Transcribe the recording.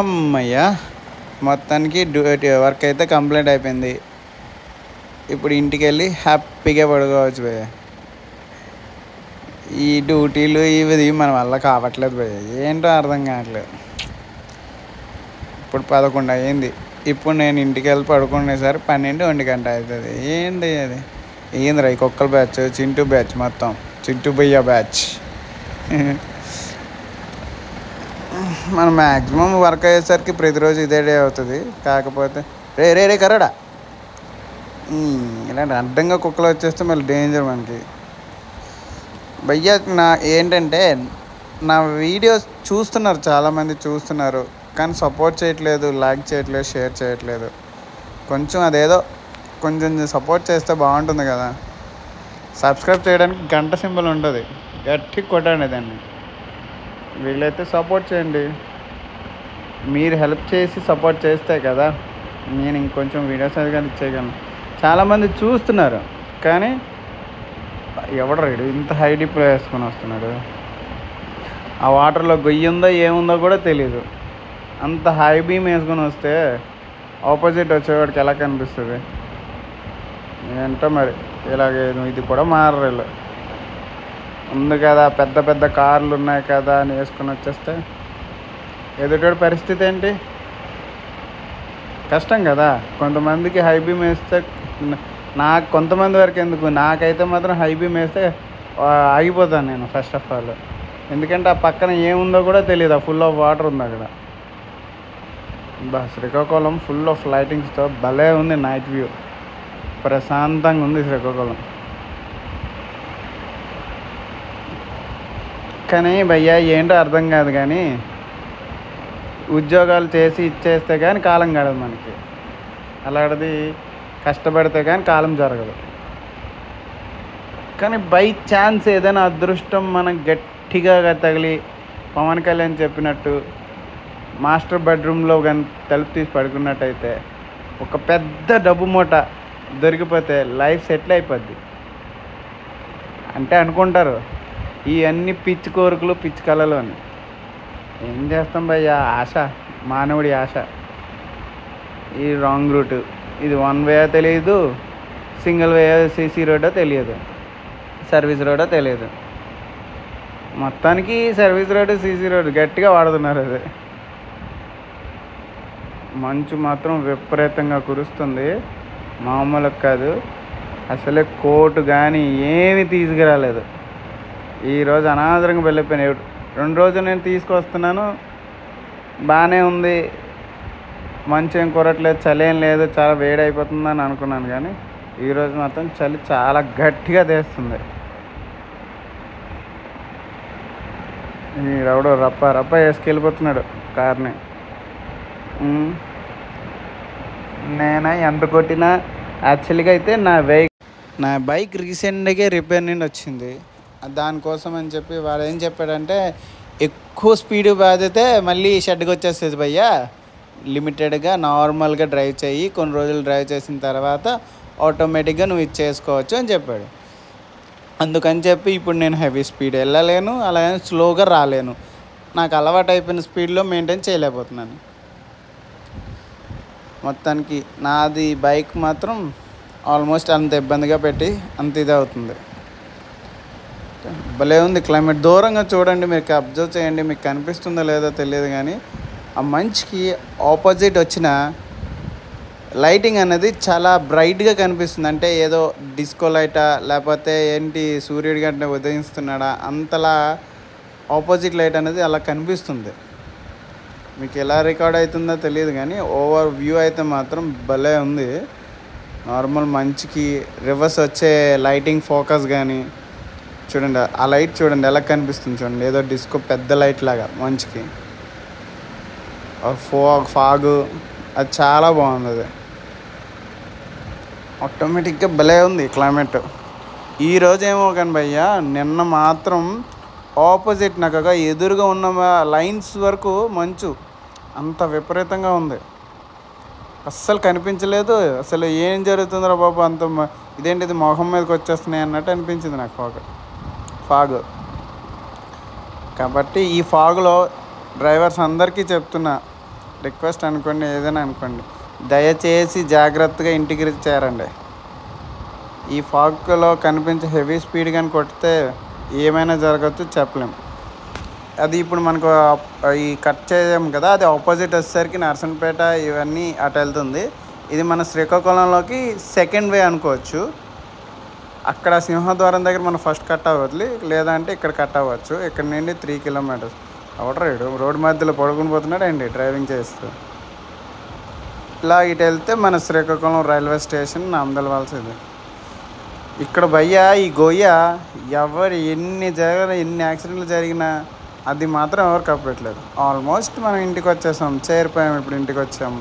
అమ్మయ్య, మొత్తానికి వర్క్ అయితే కంప్లీట్ అయిపోయింది. ఇప్పుడు ఇంటికి వెళ్ళి హ్యాపీగా పడుకోవచ్చు భయ్య. ఈ డ్యూటీలు ఇవి మన వల్ల కావట్లేదు భయ్య, ఏంటో అర్థం కావట్లేదు. ఇప్పుడు 11 అయ్యింది. ఇప్పుడు నేను ఇంటికి వెళ్ళి పడుకునేసరి 12-1 గంట అవుతుంది. ఏంటి అది? ఏంది రా కుక్కల బ్యాచ్, చింటూ బ్యాచ్, మొత్తం చింటూ భయ్య బ్యాచ్. మనం మ్యాక్సిమం వర్క్ అయ్యేసరికి ప్రతిరోజు ఇదే డే అవుతుంది. కాకపోతే రే రే రే కరడా, ఇలాంటి అడ్డంగా కుక్కలు వచ్చేస్తే మళ్ళీ డేంజర్ మనకి భయ్య. ఏంటంటే నా వీడియోస్ చూస్తున్నారు, చాలామంది చూస్తున్నారు, కానీ సపోర్ట్ చేయట్లేదు, లైక్ చేయట్లేదు, షేర్ చేయట్లేదు. కొంచెం అదేదో కొంచెం సపోర్ట్ చేస్తే బాగుంటుంది కదా. సబ్స్క్రైబ్ చేయడానికి గంట సింబల్ ఉంటుంది, గట్టిగా కొట్టండి దాన్ని. వీళ్ళైతే సపోర్ట్ చేయండి. మీరు హెల్ప్ చేసి సపోర్ట్ చేస్తే కదా నేను ఇంకొంచెం వీడియోస్ అది కానీ ఇచ్చేయగలను. చాలామంది చూస్తున్నారు, కానీ ఎవడు రైడు ఇంత హై డిప్లో వేసుకొని వస్తున్నాడు. ఆ వాటర్లో గొయ్యి ఉందో ఏముందో కూడా తెలీదు. అంత హై బీమ్ వేసుకొని వస్తే ఆపోజిట్ వచ్చేవాడికి ఎలా కనిపిస్తుంది? ఏంటో మరి ఇలాగే ఇది కూడా మారరు. ఉంది కదా, పెద్ద పెద్ద కార్లు ఉన్నాయి కదా అని వేసుకొని వచ్చేస్తే ఎదుటి పరిస్థితి ఏంటి? కష్టం కదా. కొంతమందికి హై బీమ్ వేస్తే నాకు కొంతమంది వరకు ఎందుకు, నాకైతే మాత్రం హై బీమ్ వేస్తే ఆగిపోతాను నేను ఫస్ట్ ఆఫ్ ఆల్. ఎందుకంటే ఆ పక్కన ఏముందో కూడా తెలియదు, ఆ ఫుల్ ఆఫ్ వాటర్ ఉంది అక్కడ. శ్రీకాకుళం ఫుల్ ఆఫ్ లైటింగ్స్తో భలే ఉంది. నైట్ వ్యూ ప్రశాంతంగా ఉంది శ్రీకాకుళం. కానీ భయ్యా ఏంటో అర్థం కాదు, కానీ ఉద్యోగాలు చేసి ఇచ్చేస్తే కానీ కాలం గడదు మనకి. అలాంటిది కష్టపడితే కానీ కాలం జరగదు. కానీ బై ఛాన్స్ ఏదైనా అదృష్టం మనకు గట్టిగా తగిలి పవన్ కళ్యాణ్ చెప్పినట్టు మాస్టర్ బెడ్రూమ్లో కానీ తలుపు తీసి పడుకున్నట్టయితే ఒక పెద్ద డబ్బు మూట దొరికిపోతే లైఫ్ సెటిల్ అయిపోద్ది అంటే అనుకుంటారు. ఈ అన్ని పిచ్చి కోరికలు, పిచ్చి కళలు అని ఏం చేస్తాం భయ్యా? ఆశ, మానవుడి ఆశ. ఈ రాంగ్ రూట్, ఇది 1 వే తెలియదు, సింగిల్ వే సీసీ రోడ్డో తెలియదు, సర్వీస్ రోడ్డో తెలియదు. మొత్తానికి సర్వీస్ రోడ్డు, సీసీ రోడ్డు గట్టిగా వాడుతున్నారు. అది మంచు మాత్రం విపరీతంగా కురుస్తుంది, మామూలుగా కాదు. అసలే కోటు కానీ ఏమీ తీసుకురాలేదు. ఈరోజు అనాదరంగా వెళ్ళిపోయినాయి. 2 రోజులు నేను తీసుకొస్తున్నాను, బాగానే ఉంది, మంచి ఏం కురట్లేదు, చలి ఏం లేదు, చాలా వేడి అయిపోతుందని అనుకున్నాను. కానీ ఈరోజు మాత్రం చలి చాలా గట్టిగా తెస్తుంది. ఈడెవడో రప్ప వేసుకెళ్ళిపోతున్నాడు కార్ని. నేను ఎంత కొట్టినా యాక్చువల్గా అయితే నా బైక్ రీసెంట్గా రిపేర్ నుండి వచ్చింది. దానికోసం అని చెప్పి వాడు ఏం చెప్పాడంటే, ఎక్కువ స్పీడ్ బాధితే మళ్ళీ షెడ్కి వచ్చేస్తుంది భయ్యా, లిమిటెడ్గా నార్మల్గా డ్రైవ్ చేయి, కొన్ని రోజులు డ్రైవ్ చేసిన తర్వాత ఆటోమేటిక్గా నువ్వు ఇచ్చేసుకోవచ్చు అని చెప్పాడు. అందుకని చెప్పి ఇప్పుడు నేను హెవీ స్పీడ్ వెళ్ళలేను, అలాగే స్లోగా రాలేను. నాకు అలవాటు అయిపోయిన స్పీడ్లో మెయింటైన్ చేయలేకపోతున్నాను. మొత్తానికి నాది బైక్ మాత్రం ఆల్మోస్ట్ అంత ఇబ్బందిగా పెట్టి అంత ఇది అవుతుంది. భలే ఉంది క్లైమేట్. దూరంగా చూడండి, మీకు అబ్జర్వ్ చేయండి, మీకు కనిపిస్తుందో లేదో తెలియదు, కానీ ఆ మంచుకి ఆపోజిట్ వచ్చిన లైటింగ్ అనేది చాలా బ్రైట్గా కనిపిస్తుంది. అంటే ఏదో డిస్కో లైటా లేకపోతే ఏంటి సూర్యుడి గంట ఉదయిస్తున్నాడా అంతలా ఆపోజిట్ లైట్ అనేది అలా కనిపిస్తుంది. మీకు ఎలా రికార్డ్ అవుతుందో తెలియదు, కానీ ఓవర్ వ్యూ అయితే మాత్రం భలే ఉంది. నార్మల్ మంచుకి రివర్స్ వచ్చే లైటింగ్ ఫోకస్ కానీ చూడండి, ఆ లైట్ చూడండి ఎలా కనిపిస్తుంది చూడండి, ఏదో డిస్కో పెద్ద లైట్ లాగా మంచుకి. ఫాగు అది చాలా బాగుంది. అది ఆటోమేటిక్గా భలే ఉంది క్లైమేట్. ఈరోజు ఏమో కానీ భయ్యా, నిన్న మాత్రం ఆపోజిట్ నాకు ఎదురుగా ఉన్న లైన్స్ వరకు మంచు అంత విపరీతంగా ఉంది, అస్సలు కనిపించలేదు. అసలు ఏం జరుగుతుందిరా బాబు, అంత ఇదేంటిది మొహం మీదకి వచ్చేస్తున్నాయి అన్నట్టు అనిపించింది నాకు ఫాగ్. కాబట్టి ఈ ఫాగ్లో డ్రైవర్స్ అందరికీ చెప్తున్నా, రిక్వెస్ట్ అనుకోండి, ఏదైనా అనుకోండి, దయచేసి జాగ్రత్తగా ఇంటికి చేరండి. ఈ ఫాగ్లో కనిపించే హెవీ స్పీడ్ కానీ కొడితే ఏమైనా జరగచ్చు, చెప్పలేం. అది ఇప్పుడు మనకు ఈ కట్ చేయం కదా, అది ఆపోజిట్ వచ్చేసరికి నర్సన్పేట ఇవన్నీ అటు వెళ్తుంది. ఇది మన శ్రీకాకుళంలోకి సెకండ్ వే అనుకోవచ్చు. అక్కడ సింహద్వారం దగ్గర మనం ఫస్ట్ కట్ అవ్వద్దు, లేదంటే ఇక్కడ కట్ అవ్వచ్చు. ఇక్కడ నుండి 3 కిలోమీటర్స్. అవడరాడు రోడ్డు మధ్యలో పడుకుని పోతున్నాడు అండి డ్రైవింగ్ చేస్తూ. ఇలా ఇటు వెళ్తే మన శ్రీకాకుళం రైల్వే స్టేషన్ నామదలవలసింది. ఇక్కడ భయ్యా ఈ గొయ్య ఎన్ని యాక్సిడెంట్లు జరిగినా అది మాత్రం ఎవరు కప్పట్లేదు. ఆల్మోస్ట్ మనం ఇంటికి వచ్చేసాం, చేరిపోయాం, ఇప్పుడు ఇంటికి వచ్చాము.